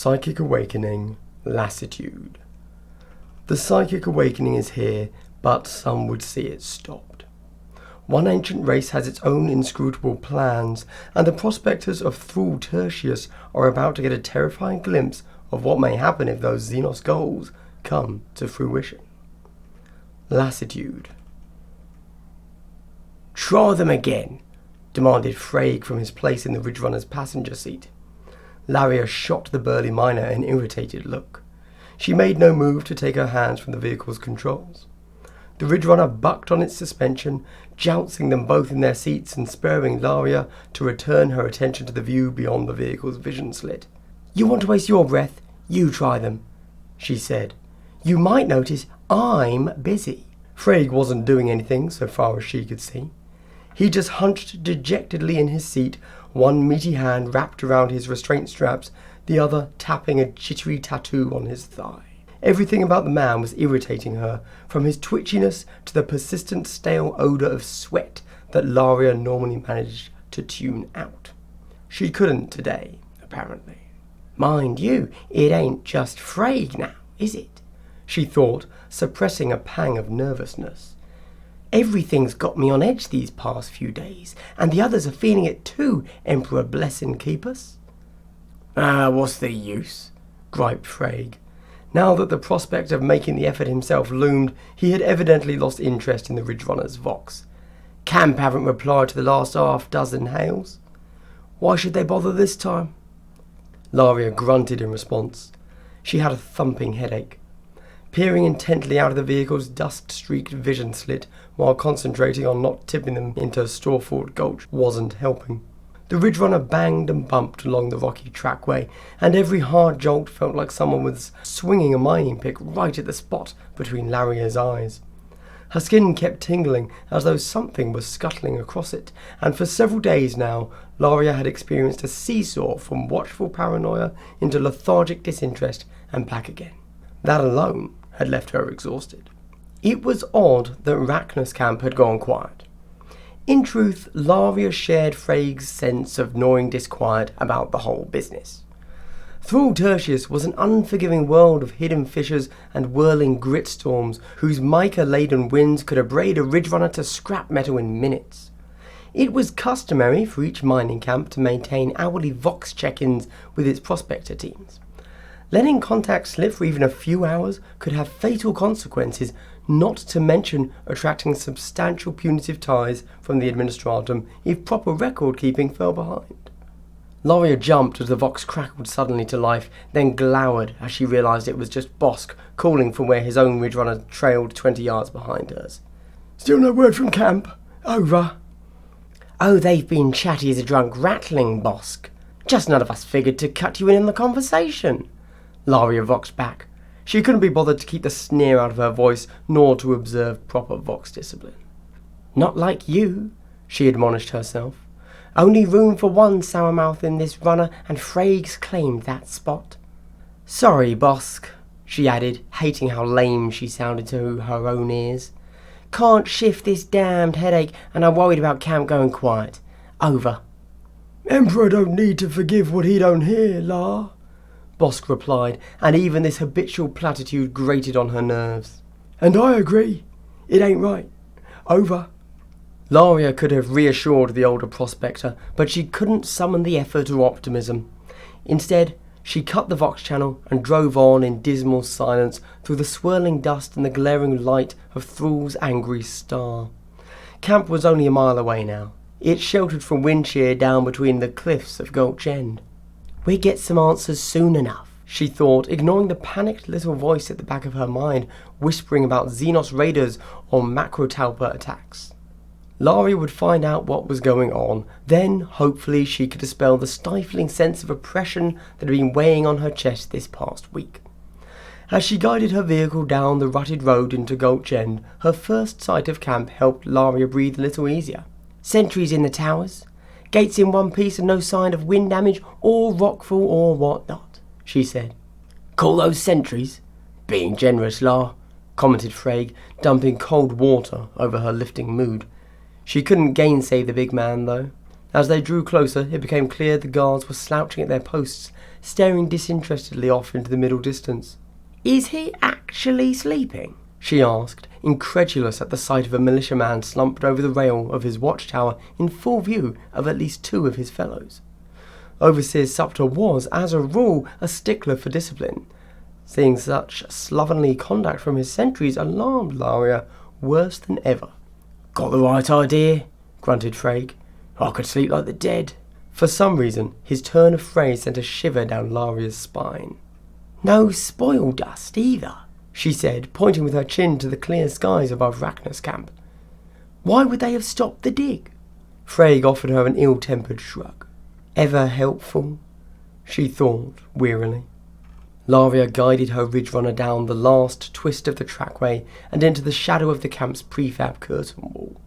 Psychic Awakening, Lassitude. The psychic awakening is here, but some would see it stopped. One ancient race has its own inscrutable plans, and the prospectors of Thrall Tertius are about to get a terrifying glimpse of what may happen if those Xenos goals come to fruition. Lassitude. "Try them again," demanded Freyg from his place in the Ridge Runner's passenger seat. Laria shot the burly miner an irritated look. She made no move to take her hands from the vehicle's controls. The Ridge Runner bucked on its suspension, jouncing them both in their seats and spurring Laria to return her attention to the view beyond the vehicle's vision slit. "You want to waste your breath? You try them," she said. "You might notice I'm busy." Freyg wasn't doing anything so far as she could see. He just hunched dejectedly in his seat, one meaty hand wrapped around his restraint straps, the other tapping a jittery tattoo on his thigh. Everything about the man was irritating her, from his twitchiness to the persistent stale odour of sweat that Laria normally managed to tune out. She couldn't today, apparently. "Mind you, it ain't just Freyg now, is it?" she thought, suppressing a pang of nervousness. "Everything's got me on edge these past few days, and the others are feeling it too, Emperor bless and keep us." What's the use?" griped Freyg. Now that the prospect of making the effort himself loomed, he had evidently lost interest in the Ridge Runner's vox. "Camp haven't replied to the last half-dozen hails. Why should they bother this time?" Laria grunted in response. She had a thumping headache. Peering intently out of the vehicle's dust-streaked vision slit while concentrating on not tipping them into Strawford Gulch wasn't helping. The Ridge Runner banged and bumped along the rocky trackway, and every hard jolt felt like someone was swinging a mining pick right at the spot between Laria's eyes. Her skin kept tingling as though something was scuttling across it, and for several days now, Laria had experienced a seesaw from watchful paranoia into lethargic disinterest and back again. That alone had left her exhausted. It was odd that Rachna's camp had gone quiet. In truth, Laria shared Freyg's sense of gnawing disquiet about the whole business. Thrall Tertius was an unforgiving world of hidden fissures and whirling grit storms whose mica-laden winds could abrade a Ridge Runner to scrap metal in minutes. It was customary for each mining camp to maintain hourly vox check-ins with its prospector teams. Letting contact slip for even a few hours could have fatal consequences, not to mention attracting substantial punitive ties from the administratum if proper record-keeping fell behind. Laria jumped as the vox crackled suddenly to life, then glowered as she realised it was just Bosk calling from where his own Ridge Runner trailed 20 yards behind hers. "Still no word from camp. Over." "Oh, they've been chatty as a drunk rattling, Bosk. Just none of us figured to cut you in the conversation," Laria voxed back. She couldn't be bothered to keep the sneer out of her voice, nor to observe proper vox discipline. "Not like you," she admonished herself. "Only room for one sourmouth in this runner, and Freyg's claimed that spot." "Sorry, Bosk," she added, hating how lame she sounded to her own ears. "Can't shift this damned headache, and I'm worried about camp going quiet. Over." "Emperor don't need to forgive what he don't hear, La," Bosk replied, and even this habitual platitude grated on her nerves. "And I agree. It ain't right. Over." Laria could have reassured the older prospector, but she couldn't summon the effort or optimism. Instead, she cut the vox channel and drove on in dismal silence through the swirling dust and the glaring light of Thrall's angry star. Camp was only a mile away now. It sheltered from wind shear down between the cliffs of Gulch End. "We get some answers soon enough," she thought, ignoring the panicked little voice at the back of her mind, whispering about Xenos raiders or macrotalpa attacks. Laria would find out what was going on, then hopefully she could dispel the stifling sense of oppression that had been weighing on her chest this past week. As she guided her vehicle down the rutted road into Gulch End, her first sight of camp helped Laria breathe a little easier. "Sentries in the towers, gates in one piece and no sign of wind damage or rockfall or whatnot," she said. "Call those sentries? Being generous, La," commented Freyg, dumping cold water over her lifting mood. She couldn't gainsay the big man, though. As they drew closer, it became clear the guards were slouching at their posts, staring disinterestedly off into the middle distance. "Is he actually sleeping?" she asked, incredulous at the sight of a militiaman slumped over the rail of his watchtower in full view of at least two of his fellows. Overseer Supter was, as a rule, a stickler for discipline. Seeing such slovenly conduct from his sentries alarmed Laria worse than ever. "Got the right idea," grunted Frege. "I could sleep like the dead." For some reason, his turn of phrase sent a shiver down Laria's spine. "No spoil dust either," she said, pointing with her chin to the clear skies above Rachna's camp. "Why would they have stopped the dig?" Frege offered her an ill-tempered shrug. "Ever helpful," she thought wearily. Laria guided her Ridge Runner down the last twist of the trackway and into the shadow of the camp's prefab curtain wall.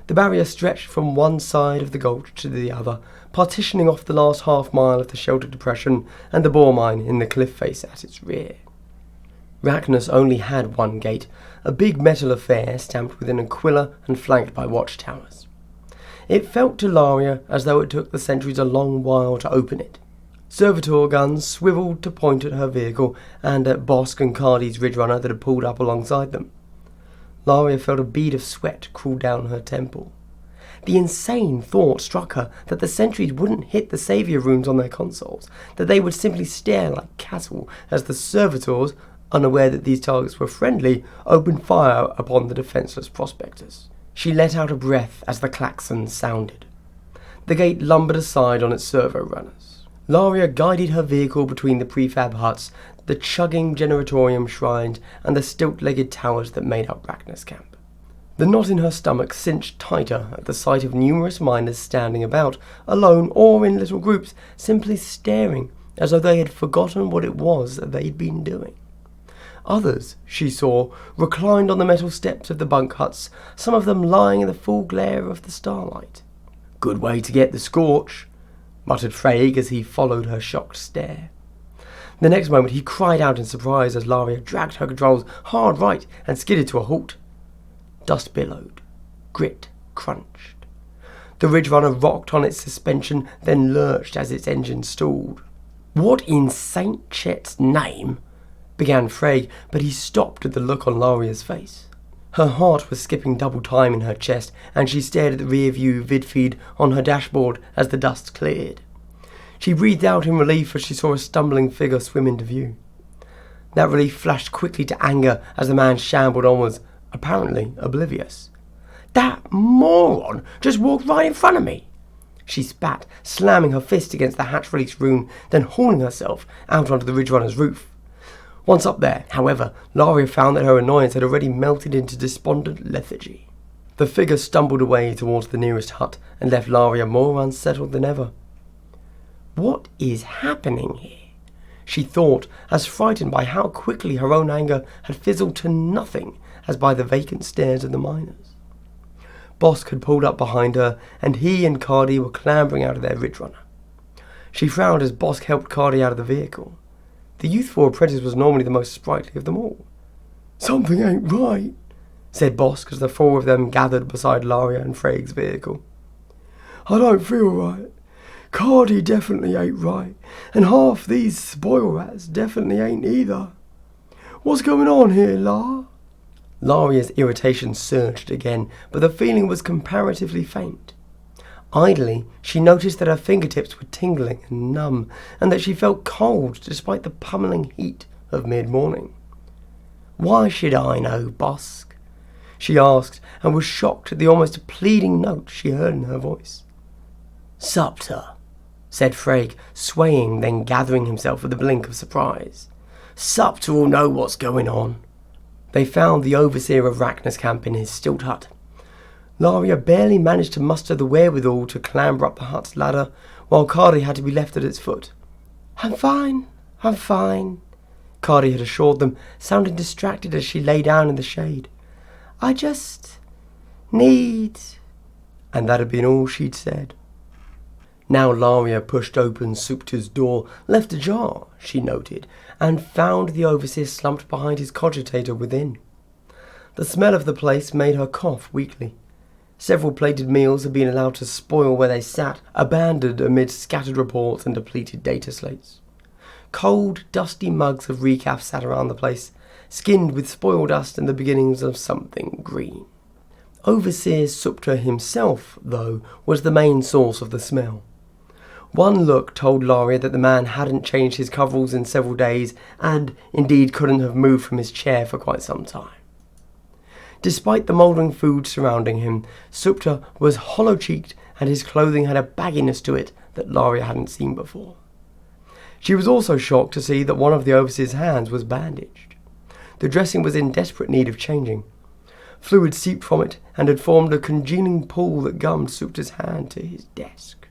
The barrier stretched from one side of the gulch to the other, partitioning off the last half-mile of the sheltered depression and the bore mine in the cliff face at its rear. Rachnas only had one gate, a big metal affair stamped with an aquila and flanked by watchtowers. It felt to Laria as though it took the sentries a long while to open it. Servitor guns swiveled to point at her vehicle and at Bosk and Cardi's Ridge Runner that had pulled up alongside them. Laria felt a bead of sweat crawl down her temple. The insane thought struck her that the sentries wouldn't hit the saviour runes on their consoles, that they would simply stare like cattle as the servitors, unaware that these targets were friendly, opened fire upon the defenceless prospectors. She let out a breath as the klaxon sounded. The gate lumbered aside on its servo runners. Laria guided her vehicle between the prefab huts, the chugging generatorium shrines, and the stilt-legged towers that made up Rachna's camp. The knot in her stomach cinched tighter at the sight of numerous miners standing about, alone or in little groups, simply staring as though they had forgotten what it was that they'd been doing. Others, she saw, reclined on the metal steps of the bunk huts, some of them lying in the full glare of the starlight. "Good way to get the scorch," muttered Frege as he followed her shocked stare. The next moment he cried out in surprise as Laria dragged her controls hard right and skidded to a halt. Dust billowed. Grit crunched. The Ridge Runner rocked on its suspension, then lurched as its engine stalled. "What in St. Chet's name?" began Frege, but he stopped at the look on Laria's face. Her heart was skipping double time in her chest, and she stared at the rear-view vid-feed on her dashboard as the dust cleared. She breathed out in relief as she saw a stumbling figure swim into view. That relief flashed quickly to anger as the man shambled onwards, apparently oblivious. "That moron just walked right in front of me!" She spat, slamming her fist against the hatch-release rune, then hauling herself out onto the Ridge Runner's roof. Once up there, however, Laria found that her annoyance had already melted into despondent lethargy. The figure stumbled away towards the nearest hut and left Laria more unsettled than ever. What is happening here? She thought, as frightened by how quickly her own anger had fizzled to nothing as by the vacant stares of the miners. Bosk had pulled up behind her, and he and Cardi were clambering out of their Ridge Runner. She frowned as Bosk helped Cardi out of the vehicle. The youthful apprentice was normally the most sprightly of them all. "Something ain't right," said Bosk as the four of them gathered beside Laria and Frege's vehicle. "I don't feel right. Cardi definitely ain't right, and half these spoil rats definitely ain't either. What's going on here, La?" Laria's irritation surged again, but the feeling was comparatively faint. Idly, she noticed that her fingertips were tingling and numb, and that she felt cold despite the pummeling heat of mid-morning. "Why should I know, Bosk?" she asked, and was shocked at the almost pleading note she heard in her voice. "Supter," said Frege, swaying, then gathering himself with a blink of surprise. "Supter will know what's going on." They found the overseer of Rachna's camp in his stilt hut. Laria barely managed to muster the wherewithal to clamber up the hut's ladder, while Cardi had to be left at its foot. I'm fine," Cardi had assured them, sounding distracted as she lay down in the shade. "I just need—" And that had been all she'd said. Now Laria pushed open Supta's door, left ajar, she noted, and found the overseer slumped behind his cogitator within. The smell of the place made her cough weakly. Several plated meals had been allowed to spoil where they sat, abandoned amid scattered reports and depleted data slates. Cold, dusty mugs of recap sat around the place, skinned with spoil dust and the beginnings of something green. Overseer Supta himself, though, was the main source of the smell. One look told Laria that the man hadn't changed his coveralls in several days and, indeed, couldn't have moved from his chair for quite some time. Despite the mouldering food surrounding him, Supta was hollow-cheeked and his clothing had a bagginess to it that Laria hadn't seen before. She was also shocked to see that one of the overseer's hands was bandaged. The dressing was in desperate need of changing. Fluid seeped from it and had formed a congealing pool that gummed Supta's hand to his desk.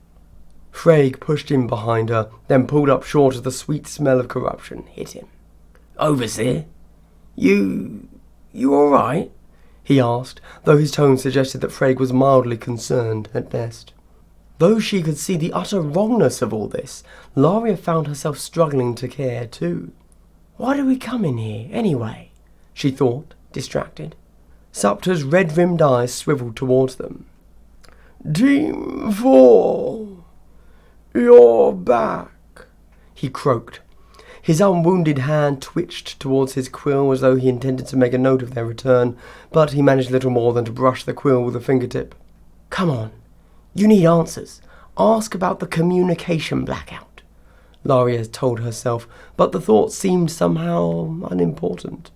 Frigg pushed him behind her, then pulled up short as the sweet smell of corruption hit him. "Overseer, you all right?" he asked, though his tone suggested that Frigg was mildly concerned at best. Though she could see the utter wrongness of all this, Laria found herself struggling to care too. "Why do we come in here, anyway?" she thought, distracted. Supta's red-rimmed eyes swiveled towards them. "Team 4, you're back," he croaked. His unwounded hand twitched towards his quill as though he intended to make a note of their return, but he managed little more than to brush the quill with a fingertip. "Come on, you need answers. Ask about the communication blackout," Laria told herself, but the thought seemed somehow unimportant.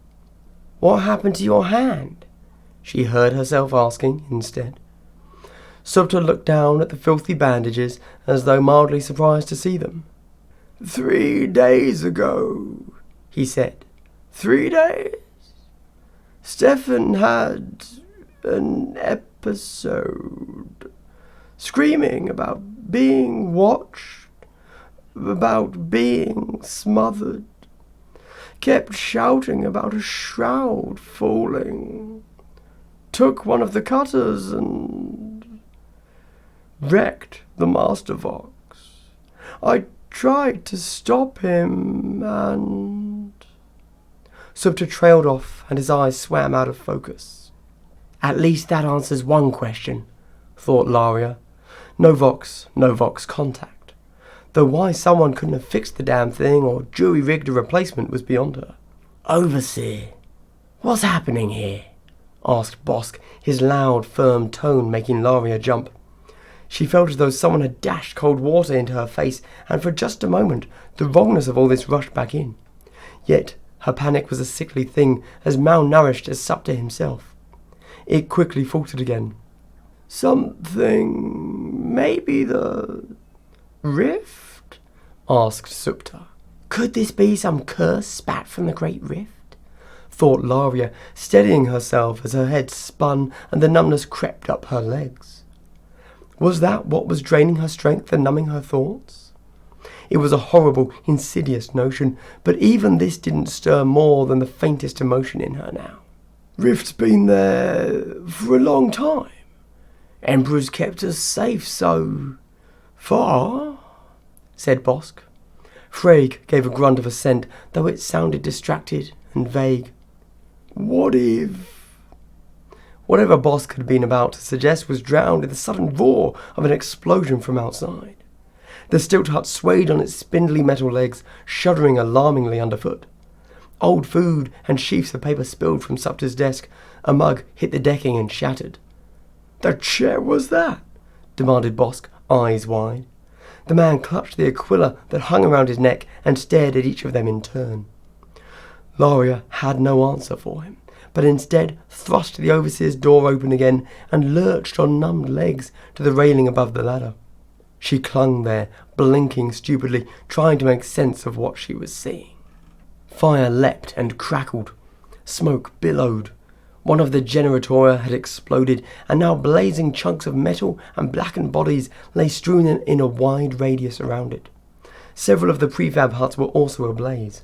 "What happened to your hand?" she heard herself asking instead. Supta looked down at the filthy bandages as though mildly surprised to see them. 3 days ago, he said. 3 days? Stefan had an episode. Screaming about being watched, about being smothered. Kept shouting about a shroud falling. Took one of the cutters and wrecked the Master Vox. I tried to stop him and... Supta trailed off and his eyes swam out of focus. At least that answers one question, thought Laria. No Vox contact. Though why someone couldn't have fixed the damn thing or jury-rigged a replacement was beyond her. "Overseer, what's happening here?" asked Bosk, his loud, firm tone making Laria jump. She felt as though someone had dashed cold water into her face, and for just a moment the wrongness of all this rushed back in. Yet her panic was a sickly thing, as malnourished as Supta himself. It quickly faltered again. "Something... maybe the... rift?" asked Supta. Could this be some curse spat from the Great Rift? Thought Laria, steadying herself as her head spun and the numbness crept up her legs. Was that what was draining her strength and numbing her thoughts? It was a horrible, insidious notion, but even this didn't stir more than the faintest emotion in her now. "Rift's been there for a long time. Emperor's kept us safe so far," said Bosk. Frigg gave a grunt of assent, though it sounded distracted and vague. "What if..." Whatever Bosk had been about to suggest was drowned in the sudden roar of an explosion from outside. The stilt hut swayed on its spindly metal legs, shuddering alarmingly underfoot. Old food and sheafs of paper spilled from Supta's desk. A mug hit the decking and shattered. "The chair was that?" demanded Bosk, eyes wide. The man clutched the aquila that hung around his neck and stared at each of them in turn. Laria had no answer for him, but instead thrust the overseer's door open again and lurched on numbed legs to the railing above the ladder. She clung there, blinking stupidly, trying to make sense of what she was seeing. Fire leapt and crackled. Smoke billowed. One of the generatoria had exploded, and now blazing chunks of metal and blackened bodies lay strewn in a wide radius around it. Several of the prefab huts were also ablaze.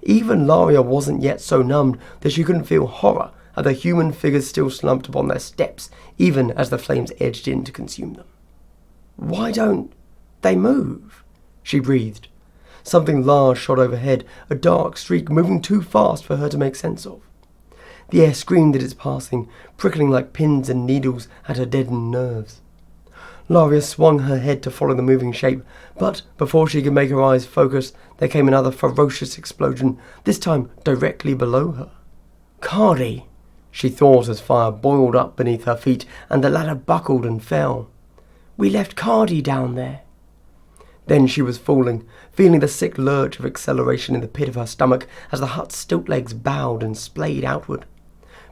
Even Laria wasn't yet so numbed that she couldn't feel horror at the human figures still slumped upon their steps, even as the flames edged in to consume them. "Why don't they move?" she breathed. Something large shot overhead, a dark streak moving too fast for her to make sense of. The air screamed at its passing, prickling like pins and needles at her deadened nerves. Laria swung her head to follow the moving shape, but before she could make her eyes focus, there came another ferocious explosion, this time directly below her. Cardi, she thought as fire boiled up beneath her feet and the ladder buckled and fell. We left Cardi down there. Then she was falling, feeling the sick lurch of acceleration in the pit of her stomach as the hut's stilt legs bowed and splayed outward.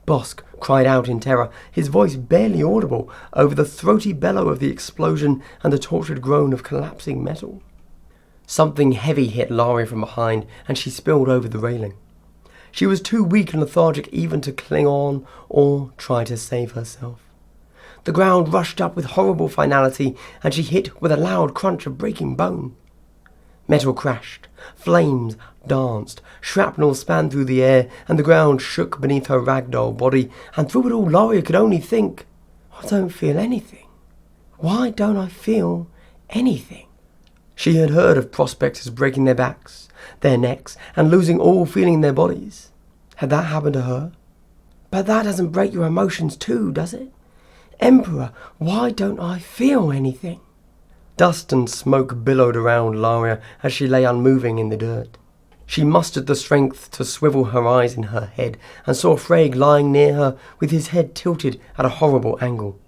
Bosk cried out in terror, his voice barely audible over the throaty bellow of the explosion and the tortured groan of collapsing metal. Something heavy hit Laria from behind, and she spilled over the railing. She was too weak and lethargic even to cling on or try to save herself. The ground rushed up with horrible finality, and she hit with a loud crunch of breaking bone. Metal crashed, flames danced, shrapnel span through the air, and the ground shook beneath her ragdoll body, and through it all Laria could only think, I don't feel anything. Why don't I feel anything? She had heard of prospectors breaking their backs, their necks, and losing all feeling in their bodies. Had that happened to her? But that doesn't break your emotions too, does it? Emperor, why don't I feel anything? Dust and smoke billowed around Laria as she lay unmoving in the dirt. She mustered the strength to swivel her eyes in her head and saw Frigg lying near her with his head tilted at a horrible angle.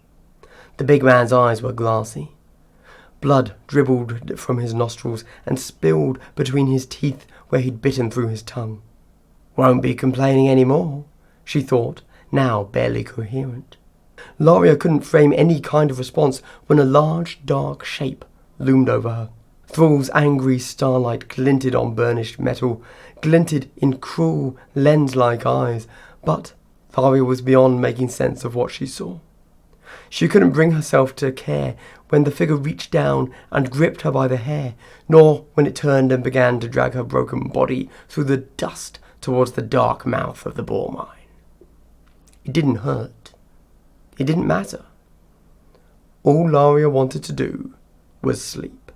The big man's eyes were glassy. Blood dribbled from his nostrils and spilled between his teeth where he'd bitten through his tongue. Won't be complaining any more, she thought, now barely coherent. Laria couldn't frame any kind of response when a large, dark shape loomed over her. Thrall's angry starlight glinted on burnished metal, glinted in cruel, lens-like eyes, but Laria was beyond making sense of what she saw. She couldn't bring herself to care when the figure reached down and gripped her by the hair, nor when it turned and began to drag her broken body through the dust towards the dark mouth of the bore mine. It didn't hurt. It didn't matter. All Laria wanted to do was sleep.